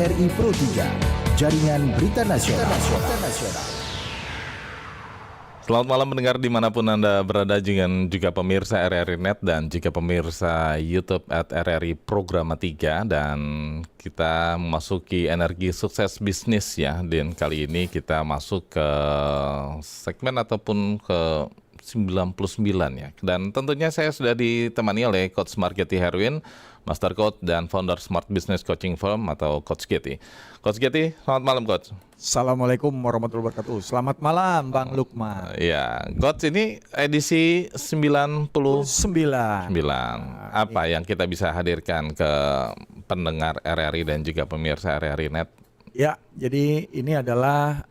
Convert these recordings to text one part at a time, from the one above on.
RRI Pro 3, Jaringan Berita Nasional. Selamat malam pendengar dimanapun Anda berada, juga pemirsa RRI Net dan juga pemirsa YouTube @RRI Programa 3. Dan kita memasuki energi sukses bisnis ya. Dan kali ini kita masuk ke segmen ataupun ke 99 ya. Dan tentunya saya sudah ditemani oleh Coach Margeti Herwin, Master Coach dan founder Smart Business Coaching Firm atau Coach Getty. Coach Getty, selamat malam Coach. Assalamualaikum warahmatullahi wabarakatuh. Selamat malam Bang Lukman. Ya, Coach, ini edisi 99. 9. Apa yang kita bisa hadirkan ke pendengar RRI dan juga pemirsa RRI Net? Ya, jadi ini adalah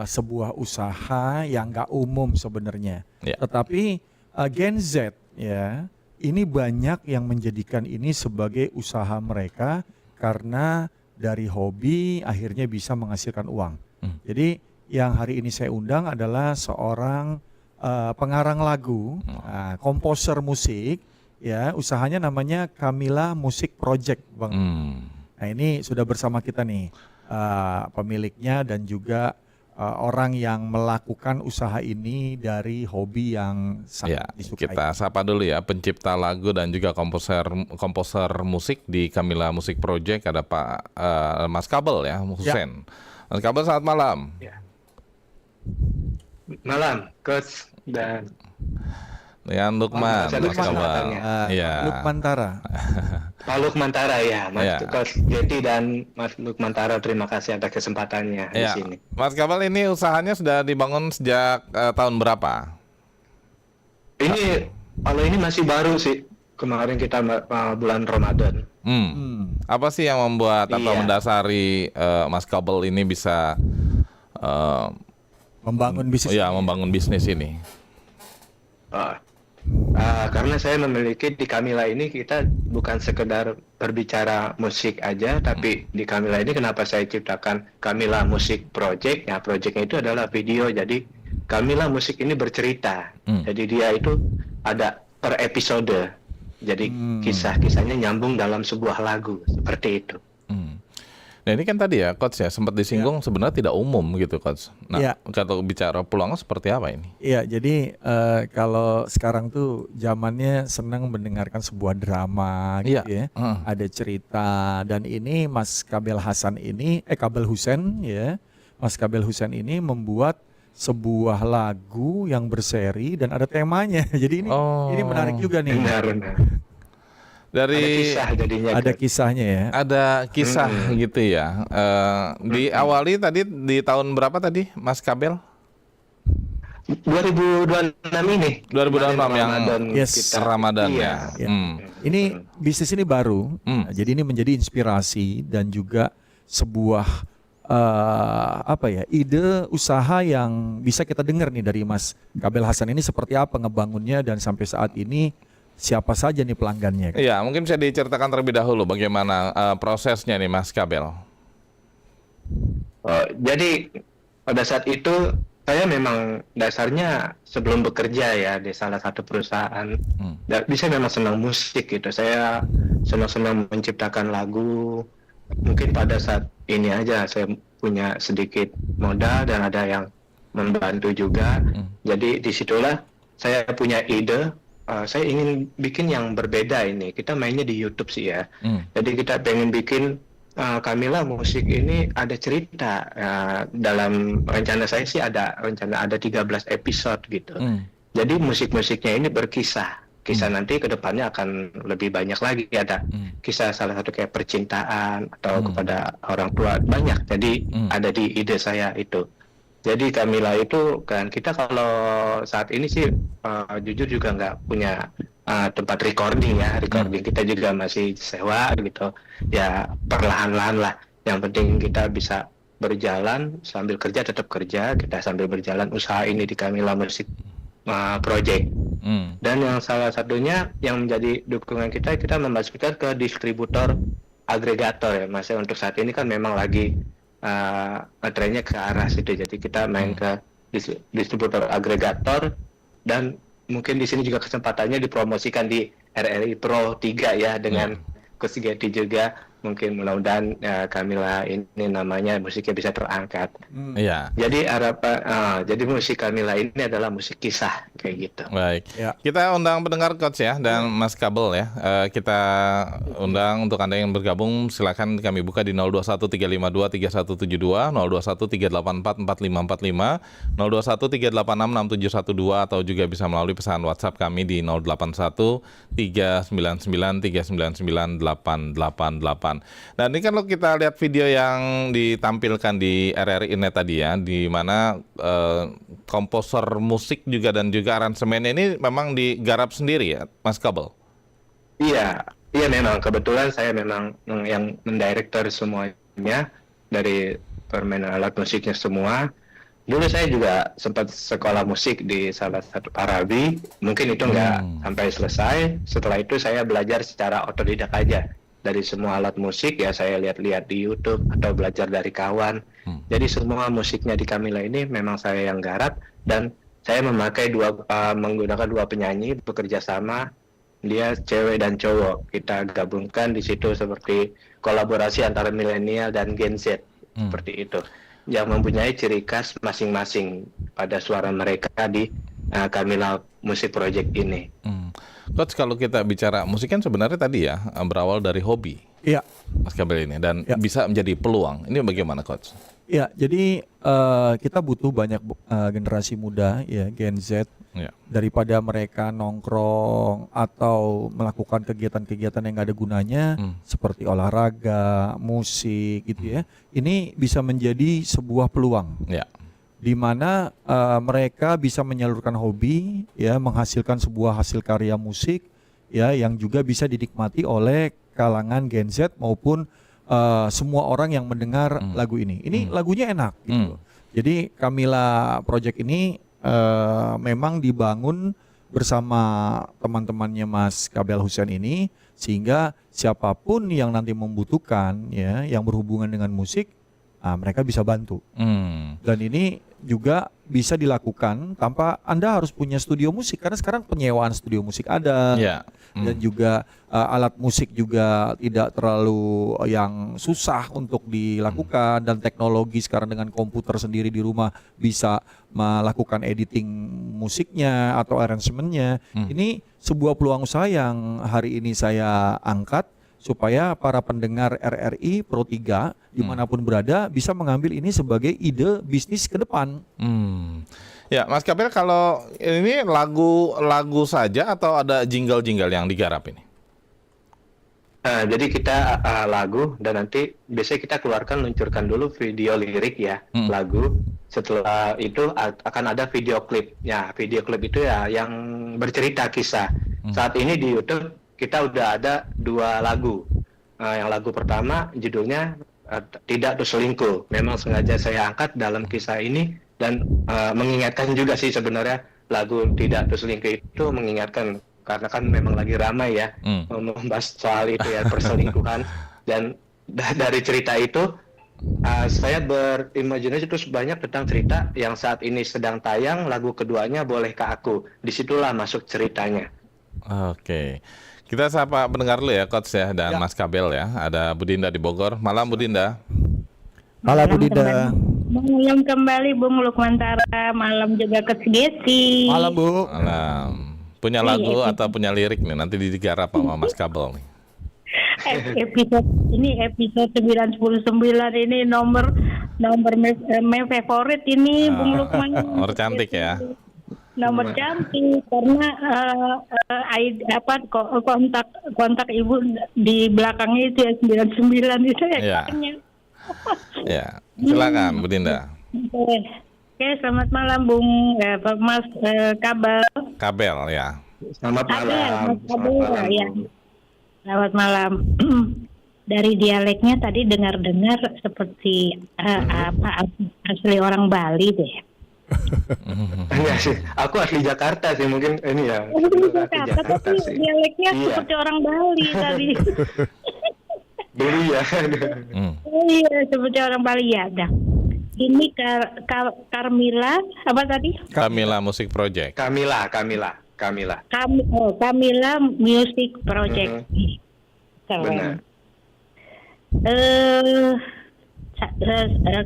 sebuah usaha yang nggak umum sebenarnya. Ya. Tetapi Gen Z ya, ini banyak yang menjadikan ini sebagai usaha mereka karena dari hobi akhirnya bisa menghasilkan uang. Jadi yang hari ini saya undang adalah seorang pengarang lagu, komposer musik, ya, usahanya namanya Camilla Music Project, Bang. Nah, ini sudah bersama kita nih pemiliknya dan juga orang yang melakukan usaha ini dari hobi yang sangat disukai. Kita sapa dulu ya pencipta lagu dan juga komposer musik di Camilla Music Project, ada Pak Mas Kabel ya, Husen. Mas Kabel, selamat malam. Ya. Malam, Coach dan Lukman, Mas Kabel. Lukmantara. Pak Lukmantara ya, Mas Coach Getty dan Mas Lukmantara, terima kasih atas kesempatannya di sini. Mas Kabel, ini usahanya sudah dibangun sejak tahun berapa? Kalau ini masih baru sih, kemarin kita bulan Ramadan. Apa sih yang membuat atau mendasari Mas Kabel ini bisa membangun bisnis? Membangun bisnis ini. Karena saya memiliki di Camilla ini, kita bukan sekedar berbicara musik aja, tapi di Camilla ini kenapa saya ciptakan Camilla Music Project? Ya, projectnya itu adalah video. Jadi Camilla Musik ini bercerita. Jadi dia itu ada per episode. Jadi kisah-kisahnya nyambung dalam sebuah lagu, seperti itu. Nah, ini kan tadi ya Coach ya sempat disinggung sebenarnya tidak umum gitu Coach. Nah, kalau bicara peluangnya seperti apa ini? Iya, jadi kalau sekarang tuh zamannya senang mendengarkan sebuah drama gitu ya. Ada cerita, dan ini Mas Kabel Husen ya. Mas Kabel Husen ini membuat sebuah lagu yang berseri dan ada temanya. Jadi ini menarik juga nih. Benar. Dari ada kisahnya ya. Ada kisah gitu ya. Diawali tadi di tahun berapa tadi Mas Kabel? 2026 ini. 2026 yang Ramadan ya. Ini bisnis ini baru. Jadi ini menjadi inspirasi dan juga sebuah ide usaha yang bisa kita dengar nih dari Mas Kabel Hasan ini seperti apa ngebangunnya dan sampai saat ini siapa saja nih pelanggannya? Iya, mungkin bisa diceritakan terlebih dahulu bagaimana prosesnya nih Mas Kabel. Jadi pada saat itu saya memang dasarnya sebelum bekerja ya di salah satu perusahaan, bisa memang senang musik gitu. Saya senang menciptakan lagu. Mungkin pada saat ini aja saya punya sedikit modal dan ada yang membantu juga. Jadi disitulah saya punya ide. Saya ingin bikin yang berbeda ini. Kita mainnya di YouTube sih ya. Jadi kita pengen bikin Camilla Musik ini ada cerita. Dalam rencana saya sih ada 13 episode gitu. Jadi musik-musiknya ini berkisah. Kisah nanti ke depannya akan lebih banyak lagi. Ada kisah salah satu kayak percintaan atau kepada orang tua, banyak. Jadi ada di ide saya itu. Jadi Camilla itu kan kita kalau saat ini sih jujur juga nggak punya tempat recording ya. Recording kita juga masih sewa gitu. Ya perlahan-lahan lah. Yang penting kita bisa berjalan sambil kerja, tetap kerja. Kita sambil berjalan usaha ini di Camilla Music Project. Dan yang salah satunya yang menjadi dukungan kita memasukkan ke distributor agregator ya. Mas, untuk saat ini kan memang lagi trennya ke arah situ. Jadi kita main ke distributor agregator, dan mungkin di sini juga kesempatannya dipromosikan di RRI Pro 3 ya dengan Coach Getty juga. mungkin mudah-mudahan Kamila ini namanya musiknya bisa terangkat. Iya. Jadi jadi musik Kamila ini adalah musik kisah kayak gitu. Baik. Ya. Kita undang pendengar Coach ya dan Mas Kabel ya. Kita undang untuk Anda yang bergabung, silakan kami buka di 0213523172, 0213844545, 0213866712 atau juga bisa melalui pesan WhatsApp kami di 081399399888. Dan ini kan kalau kita lihat video yang ditampilkan di RRI Net tadi ya, di mana komposer musik juga dan juga aransemennya ini memang digarap sendiri ya, Mas Kabel? Iya memang kebetulan saya memang yang mendirektor semuanya dari permainan alat musiknya semua. Dulu saya juga sempat sekolah musik di salah satu Parabi, mungkin itu nggak sampai selesai. Setelah itu saya belajar secara otodidak aja. Dari semua alat musik ya saya lihat-lihat di YouTube atau belajar dari kawan. Jadi semua musiknya di Kamila ini memang saya yang garap dan saya menggunakan dua penyanyi bekerja sama. Dia cewek dan cowok. Kita gabungkan di situ seperti kolaborasi antara milenial dan Gen Z seperti itu. Yang mempunyai ciri khas masing-masing pada suara mereka di Kamila Music Project ini. Coach, kalau kita bicara musik kan sebenarnya tadi ya berawal dari hobi, Iya. Mas Kabel ini, dan bisa menjadi peluang. Ini bagaimana, Coach? Ya, jadi kita butuh banyak generasi muda ya, Gen Z, daripada mereka nongkrong atau melakukan kegiatan-kegiatan yang gak ada gunanya seperti olahraga, musik gitu ya. Ini bisa menjadi sebuah peluang. Ya. Di mana mereka bisa menyalurkan hobi ya, menghasilkan sebuah hasil karya musik ya yang juga bisa dinikmati oleh kalangan Gen Z maupun semua orang yang mendengar lagu ini. Ini lagunya enak gitu. Jadi Kamila Project ini memang dibangun bersama teman-temannya Mas Kabel Hussein ini, sehingga siapapun yang nanti membutuhkan ya yang berhubungan dengan musik, mereka bisa bantu. Dan ini juga bisa dilakukan tanpa Anda harus punya studio musik, karena sekarang penyewaan studio musik ada. Dan juga alat musik juga tidak terlalu yang susah untuk dilakukan, dan teknologi sekarang dengan komputer sendiri di rumah bisa melakukan editing musiknya atau arrangementnya. Ini sebuah peluang usaha yang hari ini saya angkat supaya para pendengar RRI Pro 3 dimanapun berada bisa mengambil ini sebagai ide bisnis ke depan. Ya, Mas Kabel, kalau ini lagu saja atau ada jingle-jingle yang digarap ini? Jadi kita lagu, dan nanti biasanya kita luncurkan dulu video lirik ya, lagu. Setelah itu akan ada video klip. Ya, video klip itu ya yang bercerita kisah. Saat ini di YouTube kita udah ada 2 lagu. Yang lagu pertama judulnya Tidak Terselingkuh. Memang sengaja saya angkat dalam kisah ini dan mengingatkan juga sih sebenarnya lagu Tidak Terselingkuh itu mengingatkan, karena kan memang lagi ramai ya membahas soal itu ya, perselingkuhan. Dan dari cerita itu saya berimajinasi terus banyak tentang cerita yang saat ini sedang tayang. Lagu keduanya Bolehkah Aku, disitulah masuk ceritanya. Oke. Kita sapa pendengar dulu ya, Coach ya, dan Mas Kabel ya. Ada Bu Dinda di Bogor. Malam Bu Dinda. Halo Bu Dinda. Malam kembali Bung Lukmantara. Malam juga Coach Desi. Malam Bu. Malam. Punya lagu atau punya lirik nih nanti digarap sama Mas Kabel nih. Episode 999 ini nomor favorit ini Bung Lukman. Nomor cantik ya. Nomor cantik karena kontak ibu di belakangnya itu ya 99 itu ya. Ya, silakan Bu Dinda. Oke, selamat malam Bung Mas Kabel. Kabel ya. Selamat malam. Ya. Selamat malam. Dari dialeknya tadi dengar-dengar seperti asli orang Bali deh. Iya sih, aku asli Jakarta sih, mungkin ini ya. Jakarta tapi dialeknya seperti orang Bali tadi. Dulu ya. Iya, seperti orang Bali ya. Dah. Ini Kamila apa tadi? Kamila Music Project. Kamila. Kamila Music Project. Benar.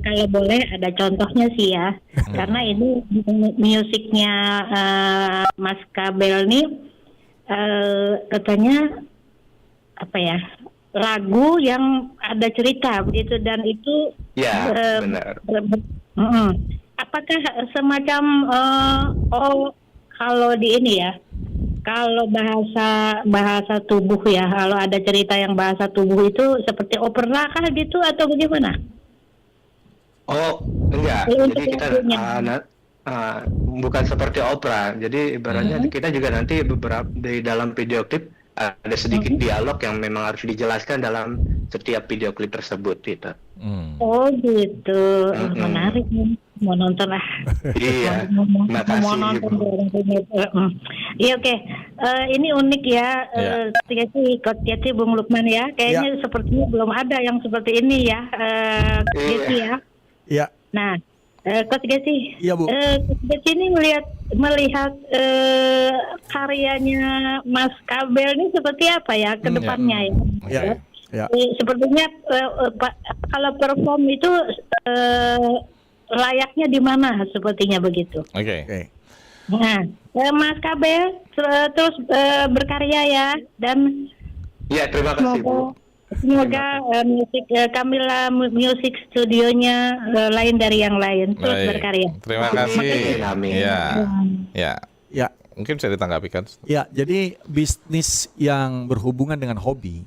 Kalau boleh ada contohnya sih ya, karena ini musiknya Mas Kabel nih katanya apa ya, lagu yang ada cerita begitu, dan itu Ya, benar. apakah semacam kalau di ini ya, kalau bahasa tubuh ya, kalau ada cerita yang bahasa tubuh itu seperti opera kah gitu atau bagaimana? Oh, enggak. Untuk Jadi kita lagunya. bukan seperti opera. Jadi ibaratnya kita juga nanti beberapa di dalam video klip ada sedikit dialog yang memang harus dijelaskan dalam setiap video klip tersebut gitu. Oh gitu, menarik nih. Mau nonton lah. Iya. Mau Makasih, nonton. Ibu. Iya oke. Ini unik ya. Iya. Coach Yati, Bung Lukman ya. Kayaknya sepertinya belum ada yang seperti ini ya. Gitu ya. Ya, Nah, Coach Gesi, iya Bu. Coach Gesi ini melihat karyanya Mas Kabel ini seperti apa ya ke depannya ya? Ya. Sepertinya kalau perform itu layaknya di mana sepertinya begitu. Oke. Oke. Nah, Mas Kabel terus berkarya ya, dan Iya, terima kasih, Bu. semoga Kamila Music Studionya lain dari yang lain, terus Baik. berkarya. Terima Amin, kasih. amin. Ya. Ya. Ya, Mungkin bisa ditanggapi kan? ya. Jadi bisnis yang berhubungan dengan hobi,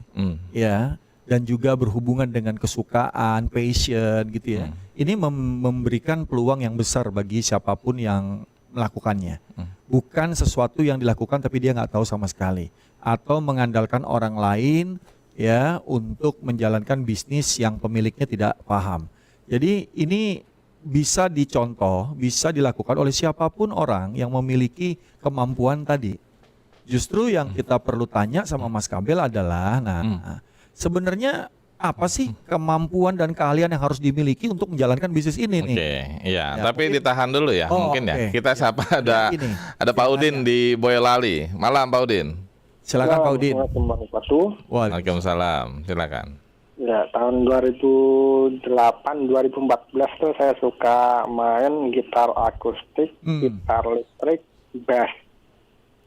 ya, dan juga berhubungan dengan kesukaan, passion, gitu ya. Ini memberikan peluang yang besar bagi siapapun yang melakukannya. Bukan sesuatu yang dilakukan tapi dia nggak tahu sama sekali, atau mengandalkan orang lain ya untuk menjalankan bisnis yang pemiliknya tidak paham. Jadi ini bisa dicontoh, bisa dilakukan oleh siapapun orang yang memiliki kemampuan tadi. Justru yang kita perlu tanya sama Mas Kabel adalah, sebenarnya apa sih kemampuan dan keahlian yang harus dimiliki untuk menjalankan bisnis ini nih? Oke, iya. Ya, Tapi mungkin- ditahan dulu ya, Oh, mungkin ya. oke. Kita sapa ada ini. Pak Udin di Boyolali. Malam Pak Udin. Silakan Pak Udin. Wah, Waalaikumsalam. Silakan. Ya, tahun 2008-2014 tuh saya suka main gitar akustik, gitar listrik, bass.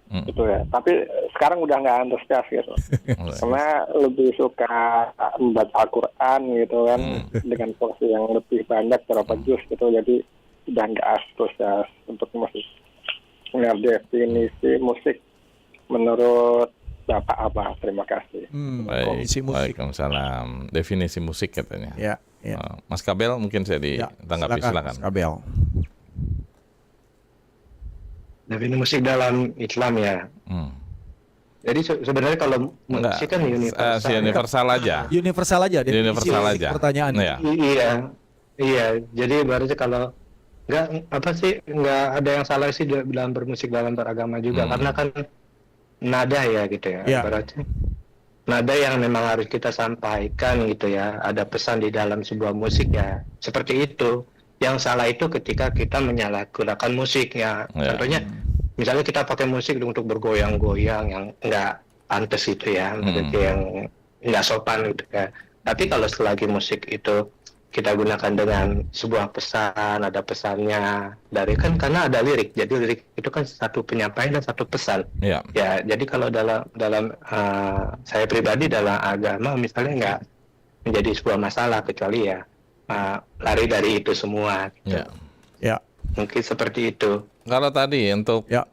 Gitu ya. Tapi sekarang udah nggak antusias gitu. Karena lebih suka membaca Al-Quran gitu kan, dengan porsi yang lebih banyak, berapa juz gitu. Jadi udah nggak antusias untuk musik. Nah, definisi musik menurut Bapak apa? Terima kasih. Baik. komisi musik. Waalaikumsalam. Definisi musik katanya. Ya, ya. Mas Kabel mungkin saya Ya, ditanggapi, silakan. Mas Kabel. Definisi musik dalam Islam ya. Jadi sebenarnya kalau musik kan universal. Universal aja. Universal aja. definisi Universal aja. Pertanyaan. Iya. Iya. Jadi ibaratnya kalau nggak ada yang salah sih dalam bermusik, dalam beragama juga, karena kan nada ya gitu ya. Ya. Ibaratnya nada yang memang harus kita sampaikan gitu ya. Ada pesan di dalam sebuah musik ya. Seperti itu. Yang salah itu ketika kita menyalahgunakan musik ya. Contohnya misalnya kita pakai musik untuk bergoyang-goyang yang nggak pantas itu ya, yang nggak sopan gitu ya. Tapi kalau selagi musik itu kita gunakan dengan sebuah pesan, ada pesannya dari kan, karena ada lirik. Jadi lirik itu kan satu penyampaian dan satu pesan. Iya. Ya, jadi kalau dalam saya pribadi dalam agama misalnya nggak menjadi sebuah masalah, kecuali ya lari dari itu semua. Gitu. Iya. Ya. Mungkin seperti itu. Kalau tadi untuk Ya.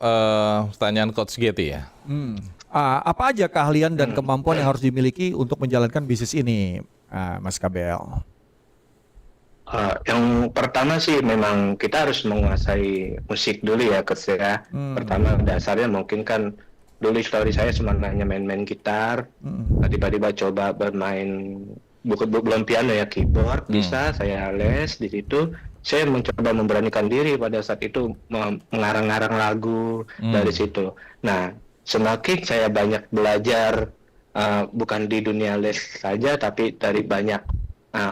pertanyaan Coach Getty ya. Apa aja keahlian dan kemampuan yang harus dimiliki untuk menjalankan bisnis ini, Mas Kabel? Yang pertama sih memang kita harus menguasai musik dulu ya, Coach ya. Pertama dasarnya mungkin kan dulu histori saya cuma hanya main-main gitar, tiba-tiba coba bermain belum piano ya, keyboard bisa, saya les di situ. Saya mencoba memberanikan diri pada saat itu mengarang-arang lagu dari situ. Nah, semakin saya banyak belajar, bukan di dunia les saja, tapi dari banyak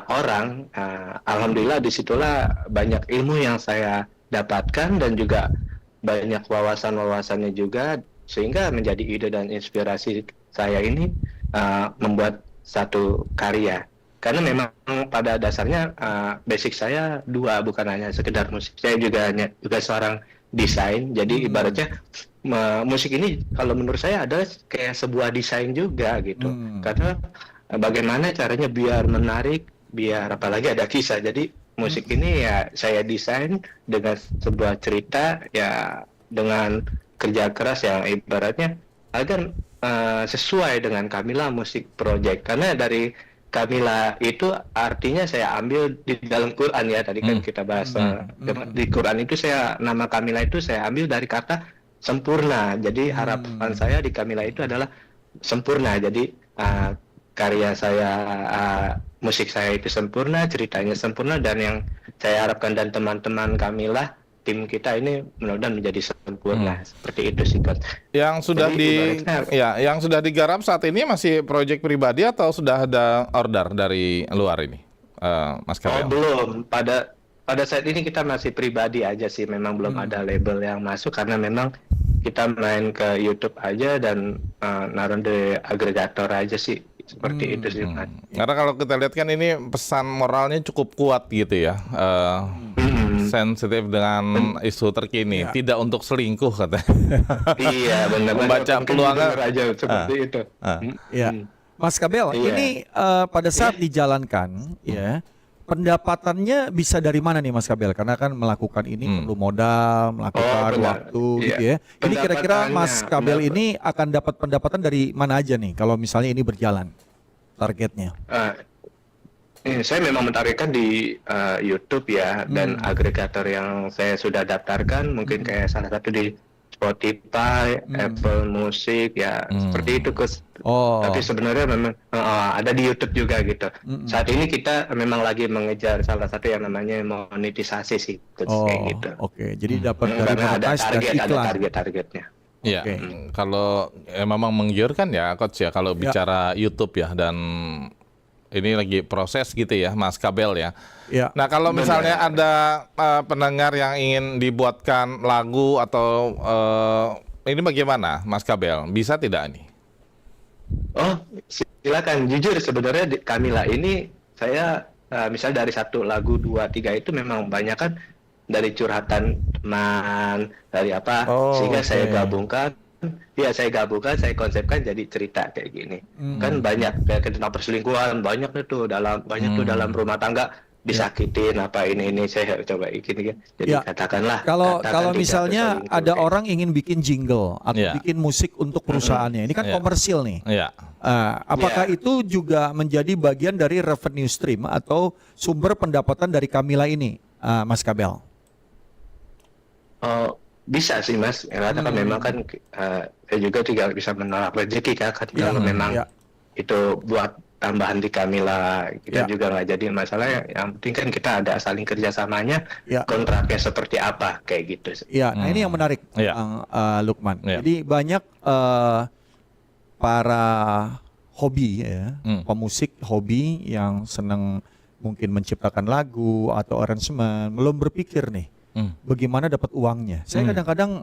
orang, alhamdulillah disitulah banyak ilmu yang saya dapatkan dan juga banyak wawasan-wawasannya juga, sehingga menjadi ide dan inspirasi saya ini membuat satu karya. karena memang pada dasarnya basic saya dua, bukan hanya sekedar musik. Saya juga seorang desain. Jadi ibaratnya musik ini kalau menurut saya adalah kayak sebuah desain juga gitu. Karena bagaimana caranya biar menarik, biar apalagi ada kisah. Jadi musik ini ya saya desain dengan sebuah cerita ya, dengan kerja keras yang ibaratnya agar sesuai dengan Kamila Music Project. Karena dari Kamila itu artinya saya ambil di dalam Quran ya, tadi kan kita bahas di Quran itu nama Kamila itu saya ambil dari kata sempurna. Jadi harapan saya di Kamila itu adalah sempurna. Jadi karya saya, musik saya itu sempurna, ceritanya sempurna, dan yang saya harapkan dan teman-teman Kamila, tim kita ini mudah-mudahan menjadi sempurna. Seperti itu sih, Coach. Yang sudah yang sudah digarap saat ini masih proyek pribadi atau sudah ada order dari luar ini, Mas Kabel? Belum. Pada saat ini kita masih pribadi aja sih. Memang belum ada label yang masuk karena memang kita main ke YouTube aja dan naruh di agregator aja sih. Seperti itu sih, Mas. Karena kalau kita lihat kan ini pesan moralnya cukup kuat gitu ya. Sensitif dengan isu terkini, tidak untuk selingkuh katanya. Iya, benar. Membaca peluangnya aja seperti itu. Mas Kabel, ini pada saat dijalankan, ya pendapatannya bisa dari mana nih Mas Kabel? Karena kan melakukan ini perlu modal, melakukan waktu, gitu ya. Ini kira-kira Mas Kabel ini akan dapat pendapatan dari mana aja nih? Kalau misalnya ini berjalan, targetnya? Saya memang mentargetkan di YouTube ya, dan agregator yang saya sudah daftarkan mungkin kayak salah satu di Spotify, Apple Music ya, seperti itu, Coach. Tapi sebenarnya memang ada di YouTube juga gitu. Saat ini kita memang lagi mengejar salah satu yang namanya monetisasi sih, Coach, kayak gitu. Jadi dapat dari ada iklan. targetnya. Iya, kalau memang menggiurkan ya, Coach ya, kalau bicara YouTube ya, dan ini lagi proses gitu ya, Mas Kabel ya. Nah, kalau misalnya ada pendengar yang ingin dibuatkan lagu atau ini bagaimana, Mas Kabel? Bisa tidak nih? Silakan. Jujur sebenarnya di Kamila ini saya misal dari satu lagu 2, 3 itu memang banyak kan dari curhatan teman, dari apa, sehingga saya gabungkan. Ya, saya konsepkan jadi cerita kayak gini. Kan banyak kayak tentang perselingkuhan, banyak tuh dalam rumah tangga disakitin apa ini saya coba gini. Jadi katakanlah kalau misalnya ada orang ingin bikin jingle atau bikin musik untuk perusahaannya, ini kan komersil nih. Apakah itu juga menjadi bagian dari revenue stream atau sumber pendapatan dari Kamila ini, Mas Kabel? Bisa sih, Mas. Karena kan memang kan saya juga tidak bisa menolak rezeki kan. Kalau memang itu buat tambahan di Kamila, kita juga nggak jadi masalah. Yang penting kan kita ada saling kerjasamanya, kontraknya seperti apa kayak gitu. Nah ini yang menarik, Lukman. Jadi banyak para hobi ya, pemusik hobi yang senang mungkin menciptakan lagu atau aransemen, belum berpikir nih bagaimana dapat uangnya. Saya kadang-kadang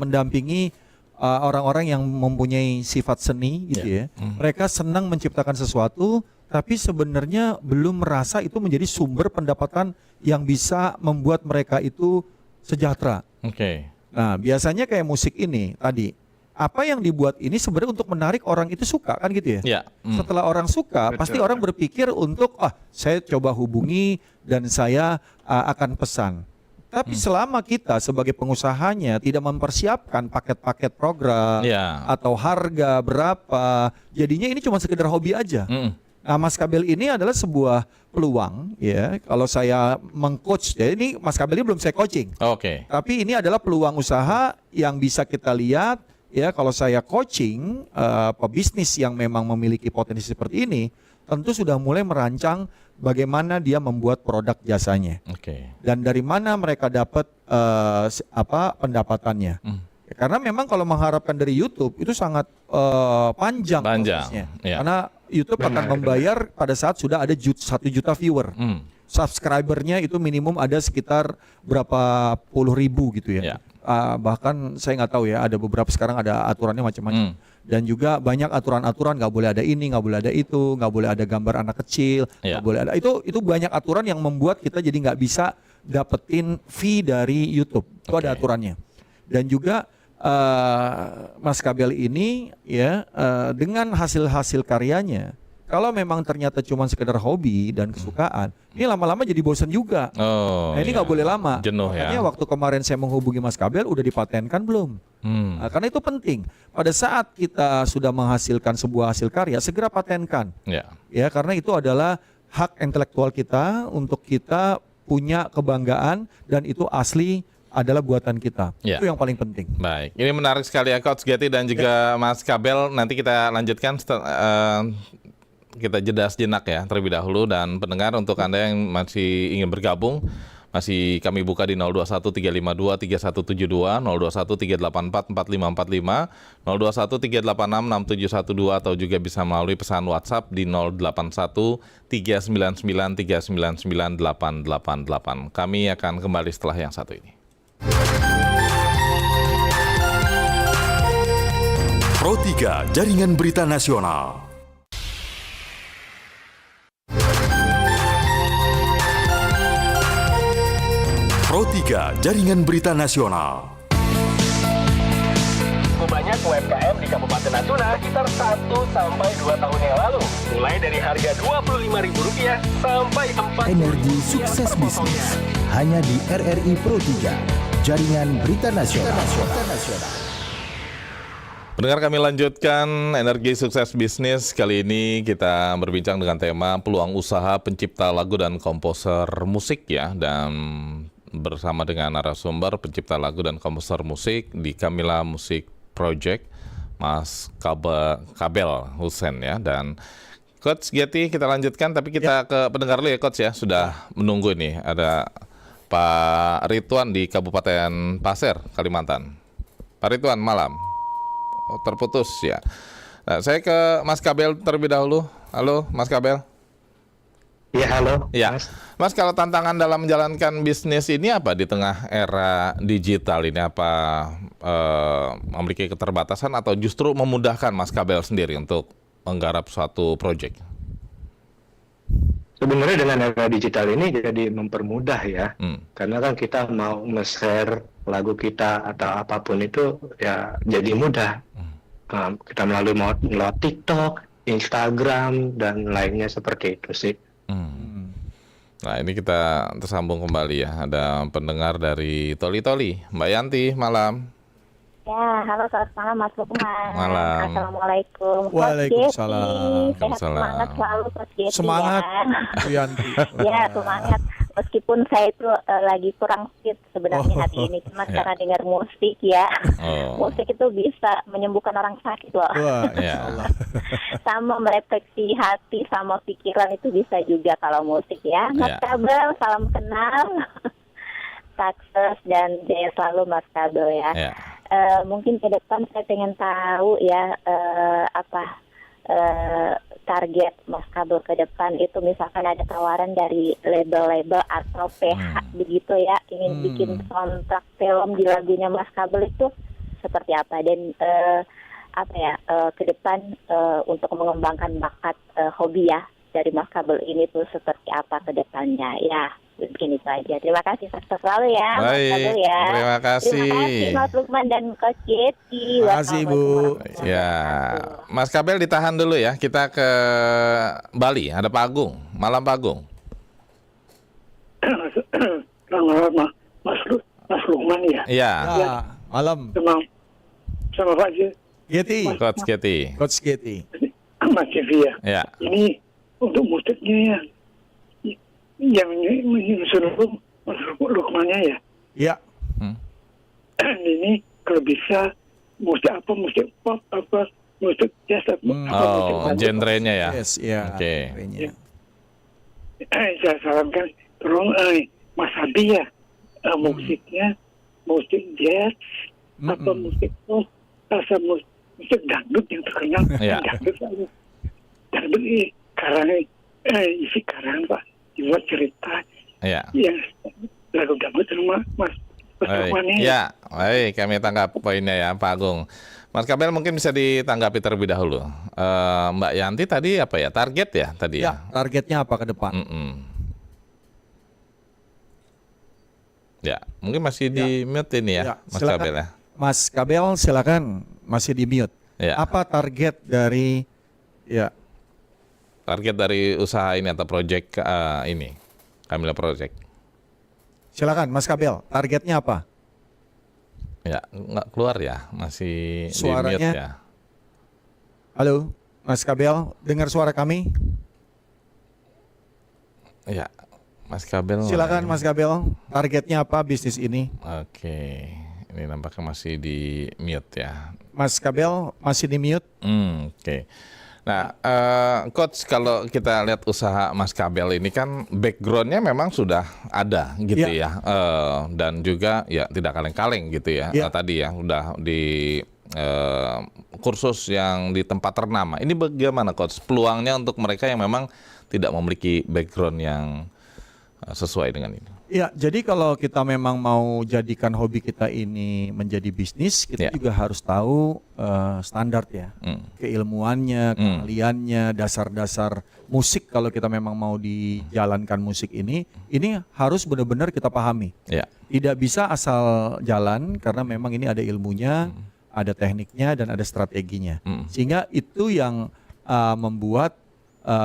mendampingi orang-orang yang mempunyai sifat seni gitu ya. Mereka senang menciptakan sesuatu, tapi sebenarnya belum merasa itu menjadi sumber pendapatan yang bisa membuat mereka itu sejahtera. Nah, biasanya kayak musik ini tadi, apa yang dibuat ini sebenarnya untuk menarik orang itu suka kan gitu ya. Setelah orang suka, pasti orang berpikir untuk saya coba hubungi dan saya akan pesan. Tapi selama kita sebagai pengusahanya tidak mempersiapkan paket-paket program atau harga berapa, jadinya ini cuma sekedar hobi aja. Nah, Mas Kabel ini adalah sebuah peluang ya. Kalau saya mengcoach, ya ini Mas Kabel ini belum saya coaching. Tapi ini adalah peluang usaha yang bisa kita lihat ya. Kalau saya coaching pebisnis yang memang memiliki potensi seperti ini, tentu sudah mulai merancang bagaimana dia membuat produk jasanya, dan dari mana mereka dapat pendapatannya. Karena memang kalau mengharapkan dari YouTube itu sangat panjang prosesnya. Karena YouTube akan membayar pada saat sudah ada 1 juta viewer. Subscribernya itu minimum ada sekitar berapa puluh ribu gitu ya. bahkan saya nggak tahu ya, ada beberapa sekarang ada aturannya macam-macam. Dan juga banyak aturan-aturan, nggak boleh ada ini, nggak boleh ada itu, nggak boleh ada gambar anak kecil, nggak boleh ada itu banyak aturan yang membuat kita jadi nggak bisa dapetin fee dari YouTube. Itu ada aturannya. Dan juga Mas Kabel ini ya dengan hasil-hasil karyanya, kalau memang ternyata cuma sekedar hobi dan kesukaan, ini lama-lama jadi bosan juga. Ini nggak boleh lama. Jenuh ya. Makanya waktu kemarin saya menghubungi Mas Kabel, udah dipatenkan belum? Karena itu penting. Pada saat kita sudah menghasilkan sebuah hasil karya, segera patenkan. Ya, karena itu adalah hak intelektual kita untuk kita punya kebanggaan dan itu asli adalah buatan kita. Itu yang paling penting. Baik, ini menarik sekali ya Coach Getty dan juga Mas Kabel. Nanti kita lanjutkan. Kita jeda sejenak ya terlebih dahulu, dan pendengar untuk Anda yang masih ingin bergabung masih kami buka di 0213523172, 0213844545, 0213866712 atau juga bisa melalui pesan WhatsApp di 081399399888. Kami akan kembali setelah yang satu ini. Pro 3 Jaringan Berita Nasional. Pro 3 Jaringan Berita Nasional. Banyak UMKM di Kabupaten Natuna sekitar 1-2 tahun yang lalu. Mulai dari harga Rp25.000 sampai 40.000. Energi sukses bisnis hanya di RRI Pro 3, Jaringan Berita Nasional. Pendengar, kami lanjutkan Energi Sukses Bisnis. Kali ini kita berbincang dengan tema peluang usaha pencipta lagu dan komposer musik ya. Dan bersama dengan narasumber pencipta lagu dan komposer musik di Camilla Music Project, Mas Kabel Hussein ya. Dan Coach Getty kita lanjutkan, tapi kita ke pendengar dulu ya Coach ya. Sudah menunggu ini, ada Pak Ridwan di Kabupaten Pasir, Kalimantan. Pak Ridwan, malam. Terputus ya. Nah, saya ke Mas Kabel terlebih dahulu. Halo Mas Kabel. Ya, halo. Ya, Mas, kalau tantangan dalam menjalankan bisnis ini apa di tengah era digital ini? Apa memiliki keterbatasan atau justru memudahkan Mas Kabel sendiri untuk menggarap suatu proyek? Sebenarnya dengan era digital ini jadi mempermudah ya. Karena kan kita mau nge-share lagu kita atau apapun itu ya jadi mudah. Kita melalui TikTok, Instagram, dan lainnya seperti itu sih. Nah, ini kita tersambung kembali ya. Ada pendengar dari Toli-Toli, Mbak Yanti, malam. Ya, halo, selamat malam Mas Lukman. Malam. Assalamualaikum. Waalaikumsalam. Semangat selalu Coach Getty. Semangat, ya. Bu Yanti. Ya, semangat. Meskipun saya itu lagi kurang fit sebenarnya hari ini, cuma karena dengar musik ya. Musik itu bisa menyembuhkan orang sakit loh. Wah, Sama merefleksi hati sama pikiran itu bisa juga kalau musik ya. Mas Kabel, salam kenal. Sukses dan jaya selalu Mas Kabel ya. Mungkin ke depan saya pengen tahu ya target Mas Kabel ke depan itu, misalkan ada tawaran dari label-label atau PH begitu ya, ingin bikin soundtrack film di lagunya Mas Kabel itu seperti apa, dan ke depan untuk mengembangkan bakat hobi ya dari Mas Kabel ini tuh seperti apa ke depannya ya. Begini saja. Terima kasih selalu ya. Baik, ya. Terima kasih. Terima kasih Mas Lukman dan Coach Getty. Terima kasih Bu. Ya, Mas Kabel ditahan dulu ya. Kita ke Bali. Ada Pak Agung. Malam Pak Agung. Selamat Mas Lukman ya. Iya. Malam. Sama Pak Getty. Coach Getty. Coach Getty. Mas Getty ya. Ya. Ini untuk musiknya yang seluruh Lukmannya ya. Iya. Ini kalau bisa musik apa, musik pop apa, musik jazz apa, musik genrenya ya. Yes, ya. Oke. Saya sarankan tolong Mas Abi ya, musiknya musik jazz apa musik pop, musik dangdut yang terkenal. Dangdut ini karang Pak. Buat cerita yang lagu dangdut sama Mas Peserwani. Ya, baik, kami tangkap poinnya ya Pak Agung. Mas Kabel mungkin bisa ditanggapi terlebih dahulu. Mbak Yanti tadi apa ya, target ya tadi ya? Targetnya apa ke depan? Ya, mungkin masih di mute ini ya, Mas silakan. Kabel ya. Mas Kabel silakan, masih di mute. Ya. Apa target dari target dari usaha ini atau project ini, Kamila Project? Silakan Mas Kabel, targetnya apa? Ya, nggak keluar ya, masih Suaranya. di mute ya. Halo, Mas Kabel, dengar suara kami? Ya, Mas Kabel. Silakan Mas Kabel, targetnya apa bisnis ini? Oke, ini nampaknya masih di mute ya. Mas Kabel masih di mute? Oke. Nah, Coach, kalau kita lihat usaha Mas Kabel ini kan backgroundnya memang sudah ada gitu ya, dan juga ya tidak kaleng-kaleng gitu ya. Tadi ya udah di kursus yang di tempat ternama. Ini bagaimana Coach peluangnya untuk mereka yang memang tidak memiliki background yang sesuai dengan ini? Ya, jadi kalau kita memang mau jadikan hobi kita ini menjadi bisnis, kita juga harus tahu standar ya, keilmuannya, keahliannya, dasar-dasar musik. Kalau kita memang mau dijalankan musik ini harus benar-benar kita pahami. Tidak bisa asal jalan karena memang ini ada ilmunya, ada tekniknya dan ada strateginya. Sehingga itu yang membuat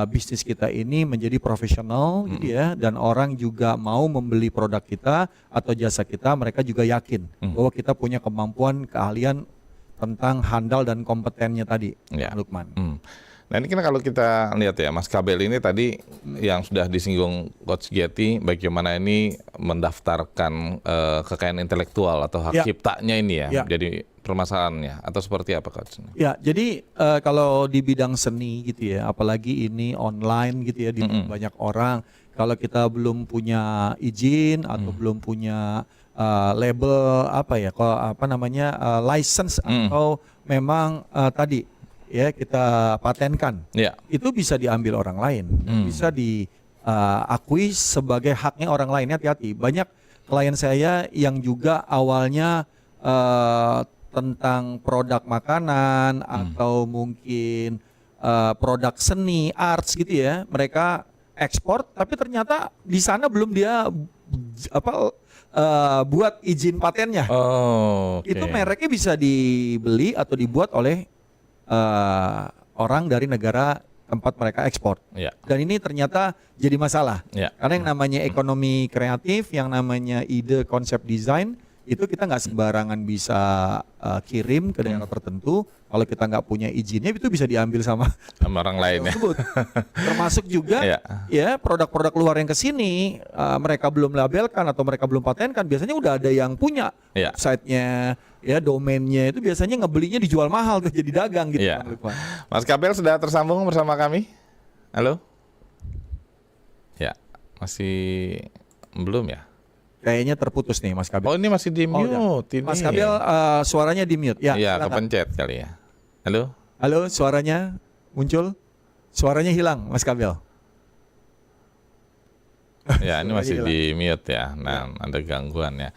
bisnis kita ini menjadi profesional gitu ya, dan orang juga mau membeli produk kita atau jasa kita, mereka juga yakin bahwa kita punya kemampuan, keahlian tentang handal dan kompetennya tadi, Lukman. Nah ini kan kalau kita lihat ya Mas Kabel ini tadi yang sudah disinggung Coach Giety, bagaimana ini mendaftarkan kekayaan intelektual atau hak ciptanya ini ya, jadi permasalahannya atau seperti apa Coach? Ya, jadi kalau di bidang seni gitu ya, apalagi ini online gitu ya, di banyak orang, kalau kita belum punya izin atau belum punya label license atau memang tadi ya kita patenkan, itu bisa diambil orang lain, bisa diakui sebagai haknya orang lain. Hati-hati, banyak klien saya yang juga awalnya tentang produk makanan atau mungkin produk seni, arts gitu ya, mereka ekspor, tapi ternyata di sana belum dia buat izin patennya. Itu mereknya bisa dibeli atau dibuat oleh orang dari negara tempat mereka ekspor. Dan ini ternyata jadi masalah. Karena yang namanya ekonomi kreatif, yang namanya ide, konsep, desain, itu kita nggak sembarangan bisa kirim ke daerah tertentu. Kalau kita nggak punya izinnya, itu bisa diambil sama orang lain ya. Termasuk juga ya produk-produk luar yang ke sini, mereka belum labelkan atau mereka belum patenkan, biasanya udah ada yang punya website-nya, ya domainnya, itu biasanya ngebelinya dijual mahal tuh, jadi dagang gitu. Mas Kabel sudah tersambung bersama kami. Halo? Ya, masih belum ya? Kayaknya terputus nih Mas Kabel. Oh ini masih di mute. Mas Kabel suaranya di mute. Iya, kepencet kali ya. Halo? Halo, suaranya muncul? Suaranya hilang Mas Kabel. Ya ini masih di mute ya. Nah ada gangguan ya.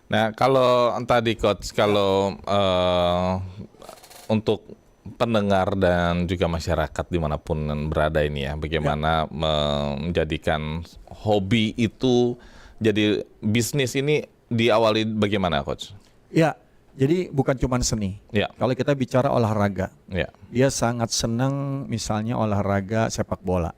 Nah kalau tadi Coach, kalau untuk pendengar dan juga masyarakat dimanapun berada ini ya, bagaimana menjadikan hobi itu jadi bisnis ini diawali bagaimana Coach? Ya, jadi bukan cuma seni. Kalau kita bicara olahraga, dia sangat senang misalnya olahraga sepak bola.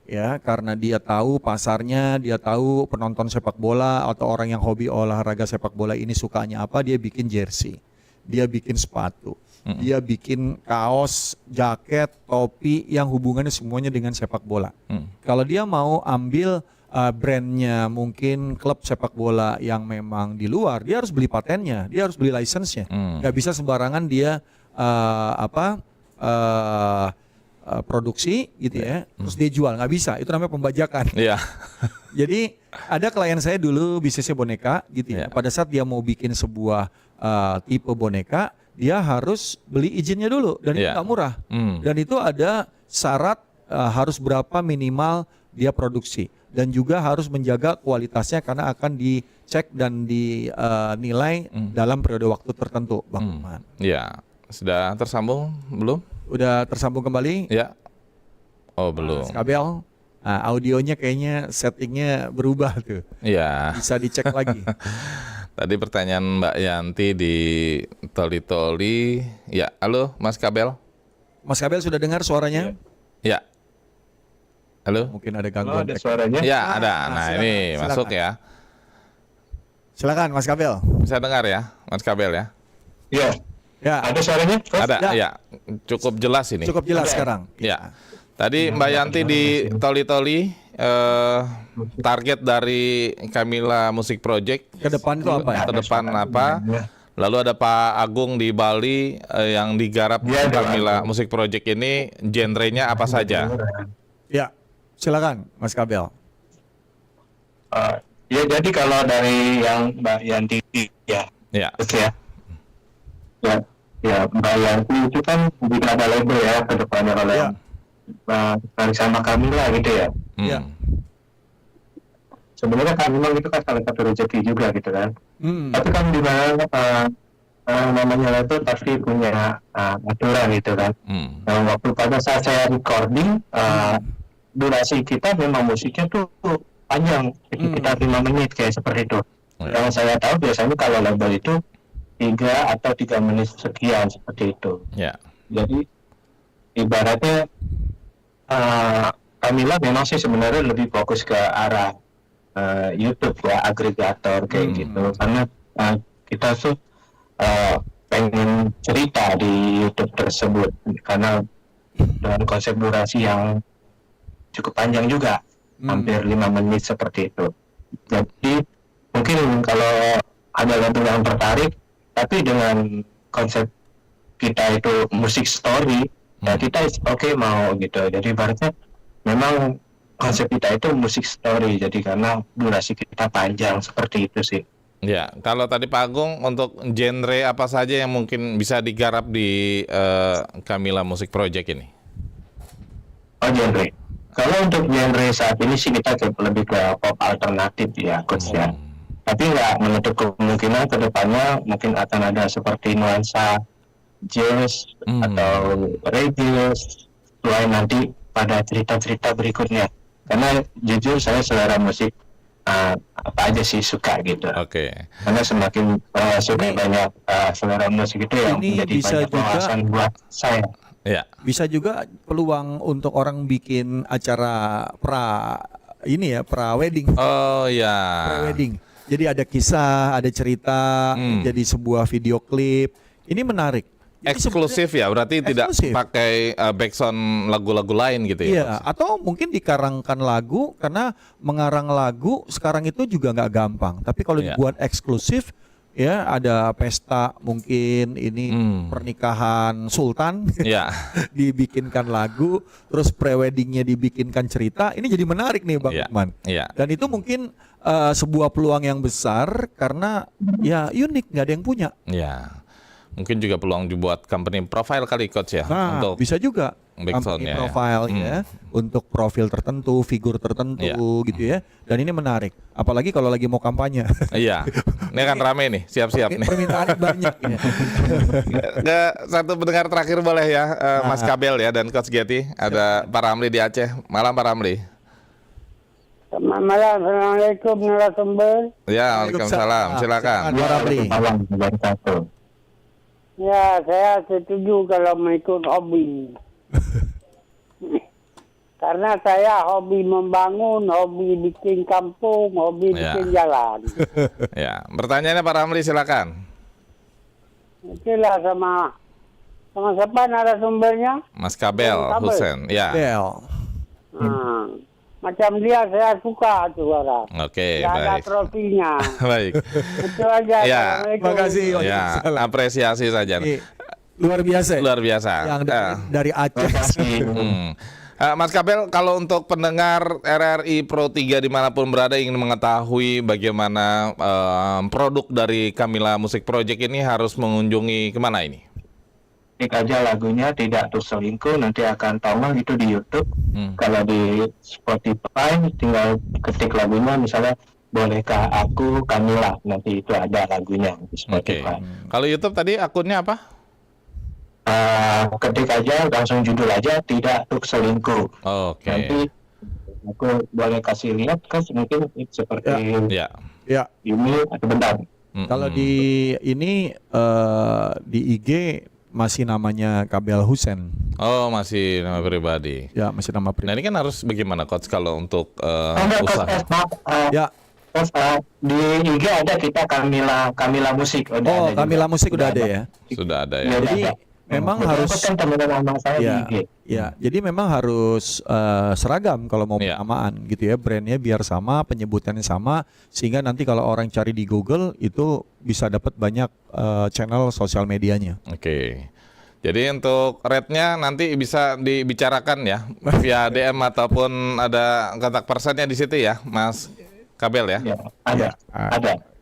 Ya, karena dia tahu pasarnya, dia tahu penonton sepak bola atau orang yang hobi olahraga sepak bola ini sukanya apa, dia bikin jersey, dia bikin sepatu, dia bikin kaos, jaket, topi yang hubungannya semuanya dengan sepak bola. Kalau dia mau ambil brandnya mungkin klub sepak bola yang memang di luar, dia harus beli patennya, dia harus beli license-nya. Gak bisa sembarangan dia produksi gitu ya, terus dia jual, nggak bisa, itu namanya pembajakan. Jadi ada klien saya dulu bisnisnya boneka gitu ya, pada saat dia mau bikin sebuah tipe boneka, dia harus beli izinnya dulu, dan itu nggak murah. Dan itu ada syarat harus berapa minimal dia produksi. dan juga harus menjaga kualitasnya karena akan dicek dan dinilai dalam periode waktu tertentu, Bang Lukman. Ya, sudah tersambung belum? Udah tersambung kembali? Ya. Oh, belum. Mas Kabel, audionya kayaknya settingnya berubah tuh. Iya. Bisa dicek lagi. Tadi pertanyaan Mbak Yanti di Toli-Toli. Ya, halo Mas Kabel. Mas Kabel sudah dengar suaranya? Ya. Halo. Mungkin ada Oh, gangguan. ada suaranya? Ya, ada. Nah, silakan, ini silakan. masuk ya. Silakan Mas Kabel. Bisa dengar ya, Mas Kabel ya? Iya. Ya, Ada suaranya? Ada, Ya. ya. Cukup jelas ini. cukup jelas sekarang. Ya. Tadi Mbak Yanti di Toli-Toli target dari Kamila Music Project Ke depan itu apa ya? ke depan apa? Lalu ada Pak Agung di Bali yang digarap Kamila Music Project ini, genrenya apa saja? Ya, silakan Mas Kabel. Ya, jadi kalau dari yang Mbak Yanti ya, Ya. terus ya, Mbak Yanti itu kan juga ada label ya ke depannya oleh Ya. sama Kamila gitu ya. Ya. Sebenarnya kan memang itu kan salah satu rezeki juga gitu kan. Tapi kan di mana namanya label pasti punya aturan gitu kan. Nah, waktu pada saat saya recording, durasi kita memang musiknya tuh panjang, sekitar 5 menit kayak seperti itu. Yang saya tahu biasanya kalau label itu 3 atau 3 menit sekian seperti itu. Ya. Jadi ibaratnya Kamila memang sih sebenarnya lebih fokus ke arah YouTube ya, agregator kayak gitu, karena kita tuh pengen cerita di YouTube tersebut karena dengan konsep durasi yang cukup panjang juga, hampir 5 menit seperti itu. Jadi mungkin kalau ada label yang tertarik, tapi dengan konsep kita itu musik story, ya kita oke mau gitu. Jadi ibaratnya memang konsep kita itu musik story, jadi karena durasi kita panjang seperti itu sih. Ya, kalau tadi Pak Agung untuk genre apa saja yang mungkin bisa digarap di Kamila Music Project ini? Oh, genre. Kalau untuk genre saat ini sih kita lebih ke pop alternatif ya, coach ya. Tapi nggak menutup kemungkinan ke depannya mungkin akan ada seperti nuansa jazz atau reggae, sesuai nanti pada cerita-cerita berikutnya. Karena jujur saya selera musik apa aja sih suka gitu. Oke. Karena semakin suka banyak selera musik itu yang ini menjadi bisa banyak wawasan buat saya. Ya. Bisa juga peluang untuk orang bikin acara pra wedding. Oh ya. Pra wedding. Jadi ada kisah, ada cerita, jadi sebuah video klip. Ini menarik. Jadi Eksklusif ya, berarti eksklusif. tidak pakai backsound lagu-lagu lain gitu ya? Iya, atau mungkin dikarangkan lagu, karena mengarang lagu sekarang itu juga nggak gampang. Tapi kalau Iya. dibuat eksklusif, ya ada pesta mungkin ini pernikahan sultan, Iya. dibikinkan lagu, terus preweddingnya dibikinkan cerita. Ini jadi menarik nih Bang Iya. Lukman. Iya. Dan itu mungkin sebuah peluang yang besar karena ya unik, nggak ada yang punya. Ya, mungkin juga peluang dibuat company profile kali coach ya, Nah, untuk bisa juga backsoundnya company ya. profile ya, untuk profil tertentu, figur tertentu Iya. gitu ya. Dan ini menarik, apalagi kalau lagi mau kampanye. Iya, ini kan rame nih, siap-siap nih. Permintaan banyak ya. Satu pendengar terakhir boleh ya, Mas Kabel ya dan Coach Getty. Ada Pak Ramli di Aceh. Malam Pak Ramli. Selamat malam, Assalamualaikum narasumber. Ya, Waalaikumsalam. Silakan. Pak Ramli. Ya, saya setuju kalau mengikut hobi. Karena saya hobi membangun, hobi bikin kampung, hobi Ya. bikin jalan. Ya, pertanyaannya Pak Ramli silakan. Itulah sama siapa narasumbernya? Mas Kabel Husen. Ya. Macam dia saya suka tuh orang. Oke, Nggak ada baik. trofinya. Baik. Itu aja. Ya, Assalamualaikum. Makasih. Ya, apresiasi saja. Luar biasa. Luar biasa. Yang dari Aceh. Mas Kabel, kalau untuk pendengar RRI Pro 3 dimanapun berada ingin mengetahui bagaimana produk dari Kamila Music Project ini harus mengunjungi kemana ini? ketik aja lagunya Tidak Untuk Selingkuh, nanti akan tongol itu di YouTube. Kalau di Spotify tinggal ketik lagunya, misalnya Bolehkah Aku Kamila, nanti itu ada lagunya di Spotify. Kalau YouTube tadi akunnya apa? Ketik aja langsung judul aja Tidak Untuk Selingkuh. Nanti aku boleh kasih lihat kan, mungkin seperti ini atau bentar. Kalau di ini di IG masih namanya Kabel Husen. Oh, masih nama pribadi. Ya, masih nama pribadi. Nah, ini kan harus bagaimana coach kalau untuk usaha? Di IG ada kita Kamila Musik. Oh, Kamila Musik udah ada ya. Sudah ada ya. Jadi memang harus kan teman-teman saya di IG. Ya, jadi memang harus seragam kalau mau penamaan gitu ya, brandnya biar sama, penyebutannya sama, sehingga nanti kalau orang cari di Google itu bisa dapat banyak channel sosial medianya. Oke. Jadi untuk rate-nya nanti bisa dibicarakan ya via DM ataupun ada kontak personnya di situ ya, Mas Kabel ya. Ada.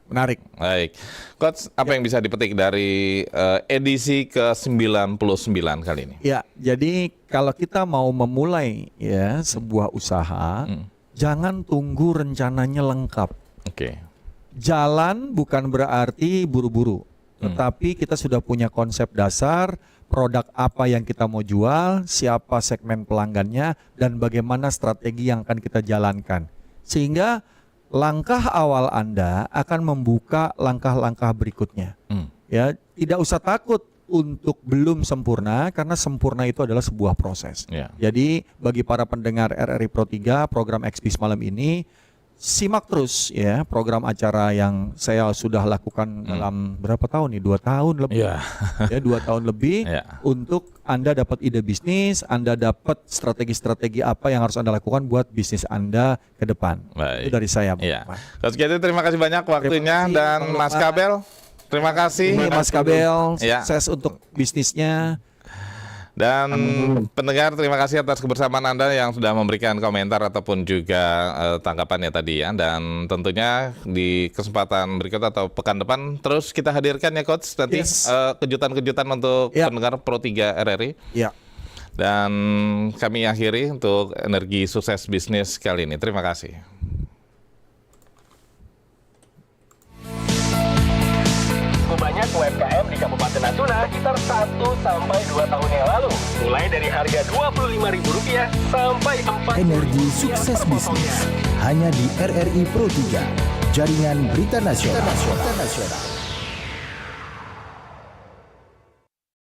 Menarik. Baik. Coach, apa yang bisa dipetik dari edisi ke-99 kali ini? Ya, jadi kalau kita mau memulai ya sebuah usaha, jangan tunggu rencananya lengkap. Oke. Jalan bukan berarti buru-buru, tetapi kita sudah punya konsep dasar, produk apa yang kita mau jual, siapa segmen pelanggannya, dan bagaimana strategi yang akan kita jalankan. Sehingga langkah awal Anda akan membuka langkah-langkah berikutnya. Ya, tidak usah takut untuk belum sempurna, karena sempurna itu adalah sebuah proses. Jadi bagi para pendengar RRI Pro 3 program XBIS malam ini, simak terus ya program acara yang saya sudah lakukan dalam berapa tahun nih? 2 tahun lebih. Ya, 2 tahun lebih untuk Anda dapat ide bisnis, Anda dapat strategi-strategi apa yang harus Anda lakukan buat bisnis Anda ke depan. Baik. Itu dari saya. Coach Getty, terima kasih banyak waktunya, dan Mas Kabel, terima kasih. Mas Kabel, sukses untuk bisnisnya. Dan pendengar, terima kasih atas kebersamaan Anda yang sudah memberikan komentar ataupun juga tanggapannya tadi ya. Dan tentunya di kesempatan berikut atau pekan depan terus kita hadirkan ya Coach nanti kejutan-kejutan untuk pendengar Pro 3 RRI. Dan kami akhiri untuk Energi Sukses Bisnis kali ini. Terima kasih. Banyak UMKM di Kabupaten Natuna sekitar 1-2 tahun yang lalu. Mulai dari harga Rp25.000 sampai 4. Energi Sukses Bisnis hanya di RRI Pro 3, Jaringan Berita Nasional.